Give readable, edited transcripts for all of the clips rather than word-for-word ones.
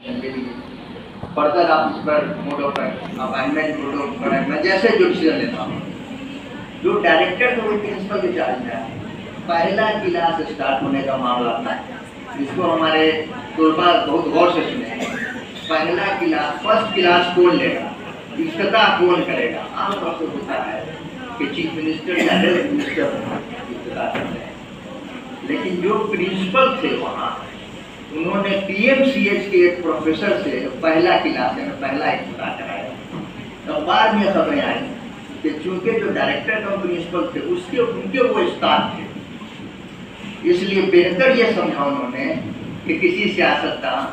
Further आप इस पर mode of appointment mode of मैं जैसे जो डिसीजन लेता हूँ, जो डायरेक्टर तो प्रिंसिपल के चार्ज में है। पहला क्लास स्टार्ट होने का मामला था, जिसको हमारे तलबा बहुत गौर से सुने। पहला क्लास, फर्स्ट क्लास कौन लेगा, इफ्तिताह कौन करेगा? आमतौर से होता है कि चीफ मिनिस्टर या हेल्थ मिनिस्टर इफ्तिताह करते हैं, लेकिन जो प्रिंसिपल थे वहाँ, उन्होंने PMCH के एक प्रोफेसर से पहला क्लास में पहला इफ्तिताह कराया। तो बाद में खबरें आई कि चूंकि जो डायरेक्टर कम प्रिंसिपल थे उनके वो उस्ताद थे, इसलिए बेहतर ये समझा उन्होंने कि किसी सियासतदान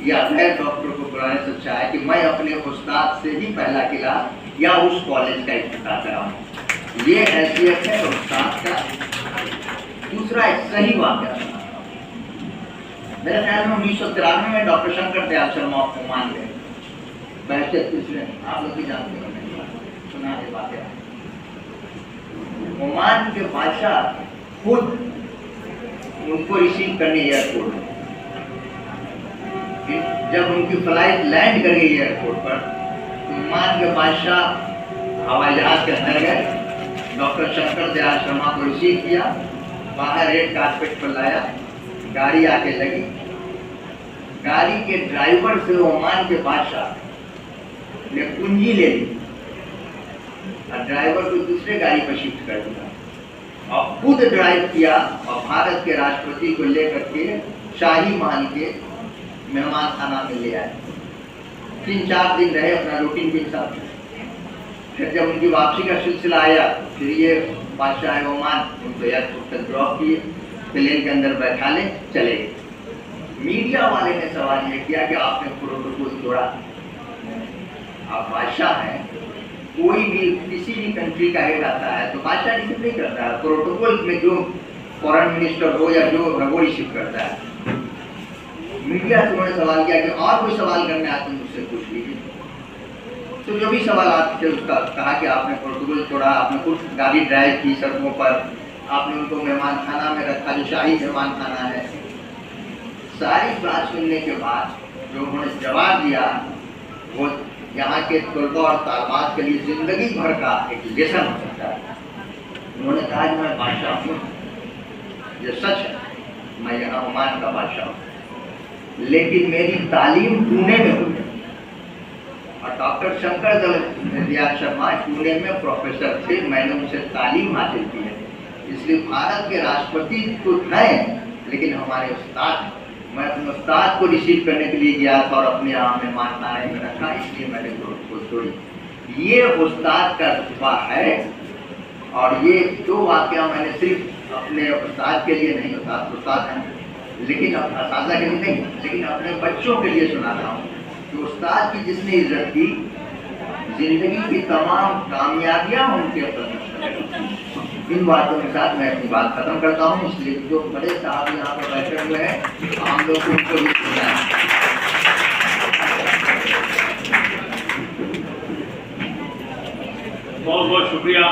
या गैर डॉक्टर को बुलाने से अच्छा है कि मैं अपने उस्ताद से ही पहला क्लास या उस कॉलेज का इफ्तिताह कराऊँ। ये हैसियत है उस्ताद का। दूसरा एक सही वाक़या, मेरे ख्याल में 1993 में डॉक्टर शंकर दयाल शर्मा ओमान गए, बैठे तीसरे, आप लोग भी जानते हो, सुना है वाक़या। ओमान के बादशाह खुद उनको रिसीव करने एयरपोर्ट, जब उनकी फ्लाइट लैंड कर गई एयरपोर्ट पर, ओमान के बादशाह हवाई जहाज के अंदर गए, डॉक्टर शंकर दयाल शर्मा को रिसीव किया, बाहर रेड कारपेट पर लाया, गाड़ी आके लगी। गाड़ी के ड्राइवर से ओमान के बादशाह ने कुंजी ले ली और ड्राइवर को दूसरे गाड़ी पर शिफ्ट कर दिया और खुद ड्राइव किया और भारत के राष्ट्रपति को लेकर के शाही महल के मेहमान खाना में ले आए। 3-4 दिन रहे अपना रूटीन के हिसाब से। फिर जब उनकी वापसी का सिलसिला आया, फिर ये बादशाह ओमान उनको एयरपोर्ट तक ड्रॉप किए, प्लेन के अंदर बैठा ले, चले गए। मीडिया वाले ने सवाल ये किया कि आपने प्रोटोकॉल तोड़ा। आप बादशाह हैं, कोई भी किसी भी कंट्री का हेड आता है तो बादशाह रिसीव नहीं करता है, प्रोटोकॉल में जो फॉरेन मिनिस्टर हो या जो वो रिसीव करता है। मीडिया से उन्होंने सवाल किया कि और कोई सवाल करने आते मुझसे पूछ लीजिए। तो जो भी सवाल आते थे उसका कहा कि आपने प्रोटोकॉल तोड़ा, आपने कुछ गाड़ी ड्राइव की सड़कों पर, आपने उनको मेहमान खाना में रखा जो शाही मेहमान खाना है। सारी बात सुनने के बाद जो उन्होंने जवाब दिया वो यहाँ के तलबा और तालबात के लिए जिंदगी भर का एक लेसन हो सकता है। उन्होंने कहा कि मैं बादशाह हूँ, ये सच है, मैं यहाँ ओमान का बादशाह हूँ, लेकिन मेरी तालीम पुणे में हुई है और डॉक्टर शंकर दयाल शर्मा पुणे में प्रोफेसर थे, मैंने उनसे तालीम हासिल की है। इसलिए भारत के राष्ट्रपति तो हैं, लेकिन हमारे उस्ताद, मैं अपने उस्ताद को रिसीव करने के लिए गया था और अपने यहाँ मेहमान खाने में रखा, इसलिए मैंने प्रोटोकॉल तोड़ी। ये उस्ताद का रुतबा है। और ये 2 वाक़या मैंने सिर्फ अपने उस्ताद के लिए नहीं, उस्ताद हैं, लेकिन असातिज़ा के लिए नहीं, लेकिन अपने बच्चों के लिए सुनाता हूँ कि उस्ताद की जिसने इज्जत की, जिंदगी की तमाम कामयाबियाँ उनके ऊपर। इन बातों के साथ मैं अपनी बात खत्म करता हूँ। इसलिए जो बड़े साहब यहाँ पर बैठे हुए हैं, हम लोग को उनको भी सुनना है। बहुत बहुत शुक्रिया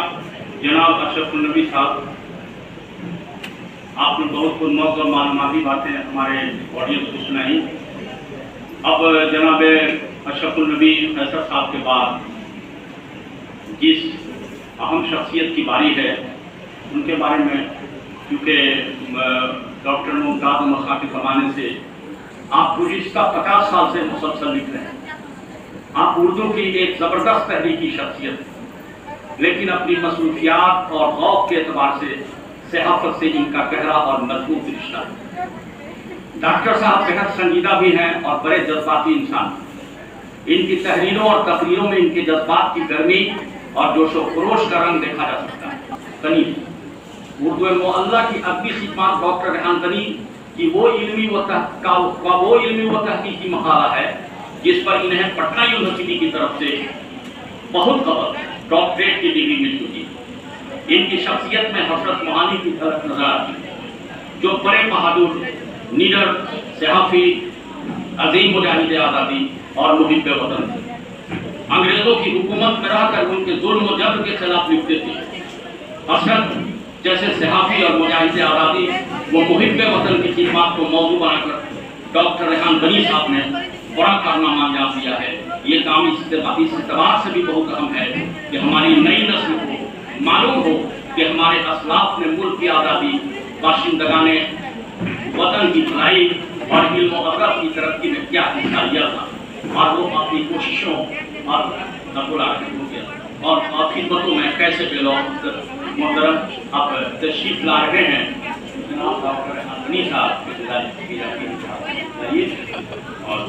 जनाब अशरफुल नबी साहब, आपने बहुत खुदमौत और मालूमाती बातें हमारे ऑडियंस को सुनाई। अब जनाब अशरफुल नबी फैसल साहब के बाद जिस अहम शख्सियत की बारी है उनके बारे में, क्योंकि डॉक्टर मुमताज़ अहमद खां के ज़माने से आप गुज़िश्ता 50 साल से मुसलसल लिख रहे हैं। आप उर्दू की एक ज़बरदस्त तहरीकी शख्सियत, लेकिन अपनी मसरूफियात और ज़ौक़ के एतबार से सहाफ़त से इनका गहरा और मजबूत रिश्ता है। डॉक्टर साहब बेहद संजीदा भी हैं और बड़े जज्बाती इंसान। इनकी तहरीरों और तकरीरों में इनके जज्बात की गर्मी और जोश व खरोश का रंग देखा जा सकता है। तनी उर्दू मुअल्ला की अदबी खिदमत डॉक्टर रेहान तनी की वो इल्मी व तहकीकी मकाला है जिस पर इन्हें पटना यूनिवर्सिटी की तरफ से बहुत कबल डॉक्टरेट की डिग्री मिल चुकी है। इनकी शख्सियत में हसरत मोहानी की झलक नजर आती है, जो बड़े बहादुर, निडर, सहाफ़ी, अजीम मुजाहिद आज़ादी और मुहिब वतन थे। अंग्रेजों की हुकूमत में रहकर उनके जुल्म व जबर के खिलाफ लिखते थे। हसरत जैसे सहाफ़ी और मुजाहिद आज़ादी व मुहिब वतन की खिदमत को मौजू बनाकर डॉक्टर रेहान तनी साहब ने बड़ा कारनामा अंजाम दिया है। ये काम इस एतबार से भी बहुत अहम है कि हमारी नई नस्ल को मालूम हो कि हमारे असलाफ ने मुल्क की आज़ादी, बाशिंदगाने वतन की भलाई और इल्म और अदब की तरक्की में क्या हिस्सा लिया था, और वो अपनी कोशिशों और और खिदमतों में कैसे मोहतरम आप तशरीफ ला रहे हैं। जनाब डॉक्टर हसनी साहब और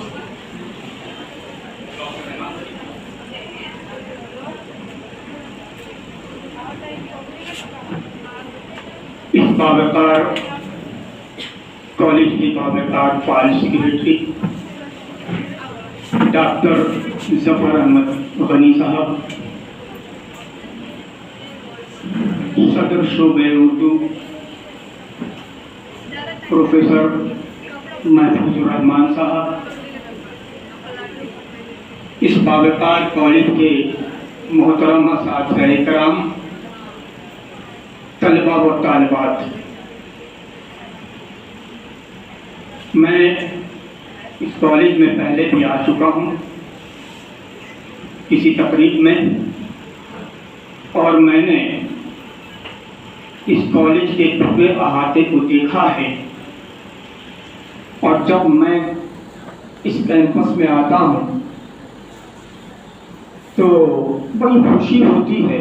इस बावकार कॉलेज के बावकार फाइल सेक्रेटरी डॉक्टर जफर अहमद गनी साहब, सदर शोबे उर्दू प्रोफेसर महफूजुर रहमान साहब, इस बावकार कॉलेज के मोहतरम असातिज़ाए किराम, तलबा व तालिबात, मैं इस कॉलेज में पहले भी आ चुका हूँ किसी तकरीब में, और मैंने इस कॉलेज के पूरे अहाते को देखा है। और जब मैं इस कैंपस में आता हूँ तो बड़ी खुशी होती है।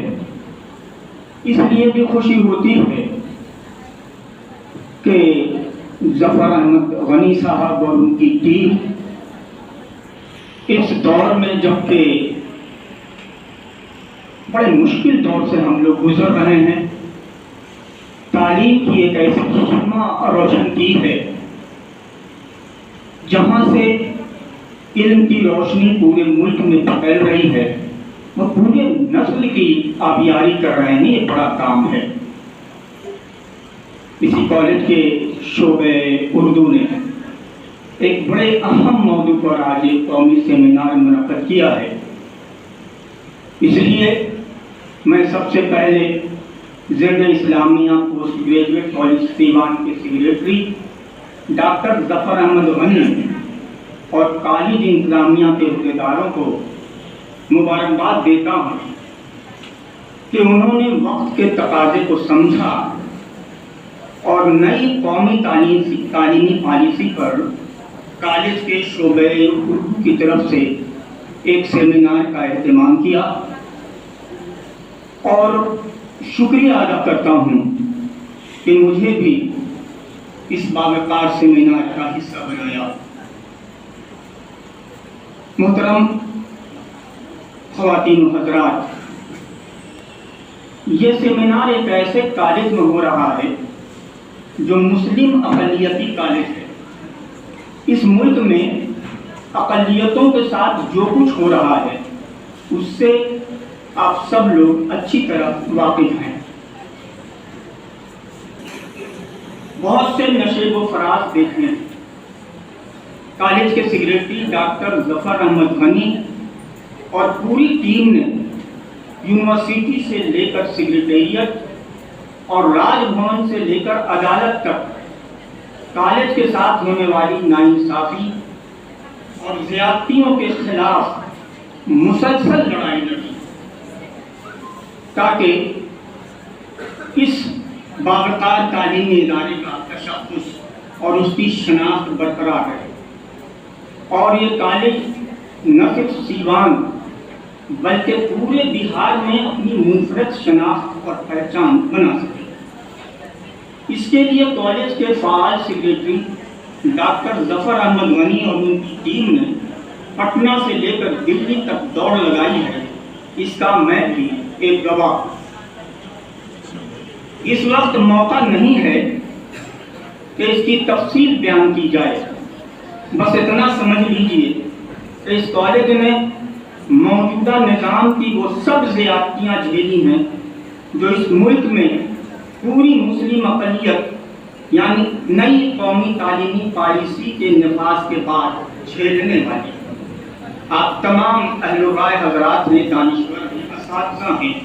इसलिए भी खुशी होती है कि जफर अहमद गनी साहब और उनकी टीम इस दौर में, जबकि बड़े मुश्किल दौर से हम लोग गुजर रहे हैं, तालीम की एक ऐसी सीमा रोशन की है जहाँ से इल्म की रोशनी पूरे मुल्क में फैल रही है, वो पूरे नस्ल की आबियारी कर रहे हैं। ये बड़ा काम है। इसी कॉलेज के शोबे उर्दू ने एक बड़े अहम मौजू पर आज एक कौमी सेमिनार मुनक्कद किया है। इसलिए मैं सबसे पहले ज़िंदगी Islamia post graduate college Siwan के सेक्रेटरी डॉक्टर जफर अहमद गनी और कॉलेज इंतजामिया के अहदेदारों को मुबारकबाद देता हूँ कि उन्होंने वक्त के तकाजे को समझा और नई कौमी तालीमी पॉलिसी पर कॉलेज के शोबे उर्दू की तरफ से एक सेमिनार का एहतमाम किया। और शुक्रिया अदा करता हूँ कि मुझे भी इस बावकार सेमिनार का हिस्सा बनाया। मोहतरम ख़वातीन व हज़रात, ये सेमिनार एक ऐसे कॉलेज में हो रहा है जो मुस्लिम अक़लियती कॉलेज है। इस मुल्क में अक़लियतों के साथ जो कुछ हो रहा है उससे आप सब लोग अच्छी तरह वाकिफ़ हैं। बहुत से नशे व फराज देखने कॉलेज के सेक्रेटरी डॉक्टर जफर अहमद गनी और पूरी टीम ने यूनिवर्सिटी से लेकर सेक्रेटेरिएट और राजभवन से लेकर अदालत तक कॉलेज के साथ होने वाली नाइंसाफ़ी और ज़्यादतियों के खिलाफ मुसलसल लड़ाई लड़ी ताकि इस बावकार तालीमी इदारे का तशख़्ख़ुस और उसकी शनाख्त बरकरार रहे। और ये कॉलेज न सिर्फ सीवान बल्कि पूरे बिहार में अपनी मुनफरद शनाख्त और पहचान बना सके। इसके लिए कॉलेज के फ़ाल सेक्रेटरी डॉक्टर जफर अहमद गनी और उनकी टीम ने पटना से लेकर दिल्ली तक दौड़ लगाई है। इसका मैं भी एक गवाह। इस वक्त मौका नहीं है कि इसकी तफसील बयान की जाए। बस इतना समझ लीजिए कि इस कॉलेज ने मौजूदा निज़ाम की वो सब ज़्यादतियाँ झेली हैं जो इस मुल्क में पूरी मुस्लिम अक़लियत यानी नई कौमी तालीमी पॉलिसी के नफाज के बाद झेलने वाली। आप तमाम अहल-ओ-राय हज़रात ने, दानिश्वर असातिज़ा हैं,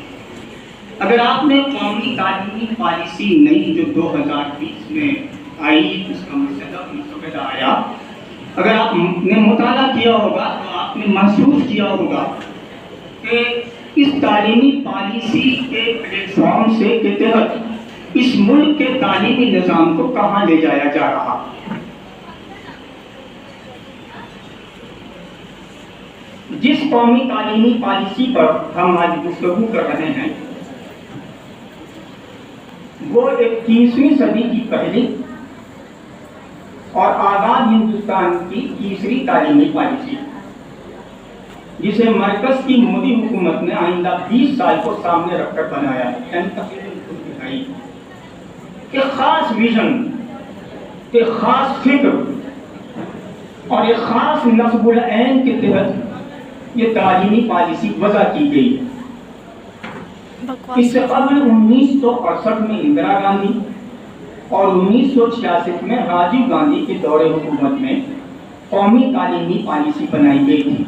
अगर आपने कौमी तालीमी पॉलिसी नई जो 2020 में आई, उसका मसौदा आया, اگر آپ نے مطالعہ کیا ہوگا تو آپ نے محسوس کیا ہوگا کہ اس تعلیمی پالیسی کے پلیٹ فارم سے کے تحت اس ملک کے تعلیمی نظام کو کہاں لے جایا جا رہا. جس قومی تعلیمی پالیسی پر ہم آج گفتگو کر رہے ہیں وہ 21ویں صدی کی پہلی اور آزاد ہندوستان کی تیسری تعلیمی پالیسی، جسے مرکز کی مودی حکومت نے آئندہ 20 سال کو سامنے رکھ کر بنایا ہے. ایک خاص ویژن، ایک خاص فکر اور ایک خاص نصب العین کے تحت یہ تعلیمی پالیسی وضع کی گئی. اس سے قبل 1968 میں اندرا گاندھی اور 1966 میں راجیو گاندھی کے دور حکومت میں قومی تعلیمی پالیسی بنائی گئی تھی.